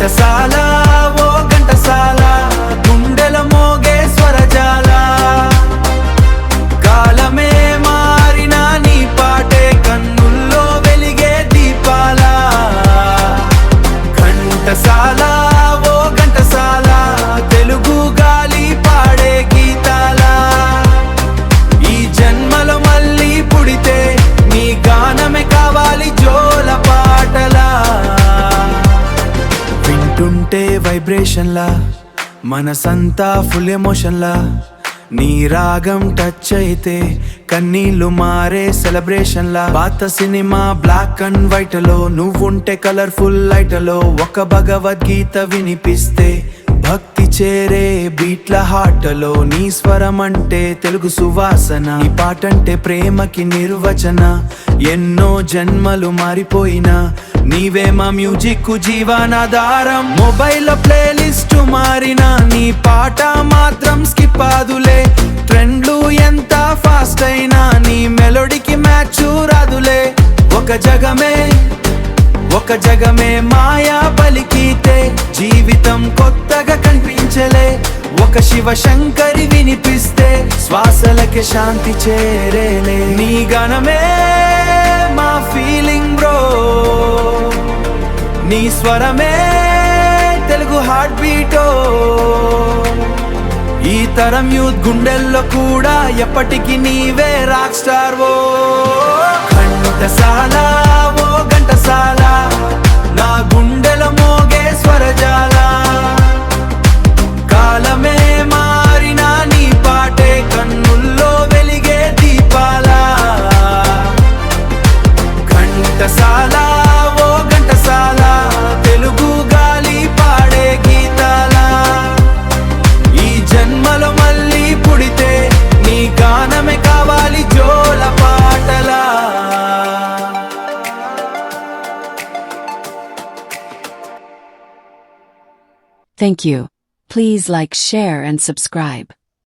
ఘంటసాల ఓ ఘంటసాల గుండెల మోగే స్వరజాల కాలమే మారినా నీ పాటే కన్నుల్లో వెలిగే దీపాల ఘంటసాల ఓ ఘంటసాల తెలుగు గాలి పాడే గీతాల ఈ జన్మలో మళ్ళీ పుడితే నీ గానమే కావాలి జోల పాటలా వింటుంటే వైబ్రేషన్ లా మనసంతా ఫుల్ ఎమోషన్ లా నీ రాగం టచ్ అయితే కన్నీళ్లు మారే సెలబ్రేషన్ లా పాత సినిమా బ్లాక్ అండ్ వైట్ లో నువ్వుంటే కలర్ఫుల్ లైట్ లో ఒక భగవద్గీత వినిపిస్తే భక్తి చేరే బీట్ల హాటలో నీ స్వరం అంటే తెలుగు సువాసన నీ పాటంటే ప్రేమకి నిర్వచన ఎన్నో జన్మలు మారిపోయినా నీవే మా మ్యూజిక్ జీవనాధారం మొబైల్ ప్లేలిస్ట్ మారినా నీ పాట మాత్రం స్కిప్ ఆదులే ట్రెండ్లు ఎంత ఫాస్ట్ అయినా నీ మెలోడీకి మ్యాచ్ రాదులే ఒక జగమే మాయా పలికితే జీవితం కొత్తగా కనిపించలే ఒక శివ శంకరి వినిపిస్తే శ్వాసలకి శాంతి చేరేలే నీ గానమే మా ఫీలింగ్ బ్రో నీ స్వరమే తెలుగు హార్ట్ బీటో ఈ తరం యూత్ గుండెల్లో కూడా ఎప్పటికీ నీవే రాక్ స్టార్ ఓ ఘంటసాల ఓ ఘంటసాల నా గుండెల మోగే స్వరజాల కాలమే మారినా నీ పాటే కన్నుల్లో వెలిగే దీపాల ఘంటసాల ఓ ఘంటసాల తెలుగు గాలి పాడే గీతాల ఈ జన్మలో మళ్ళీ పుడితే నీ గానమే కావాలి జోల పాటలా Thank you. Please like, share and subscribe.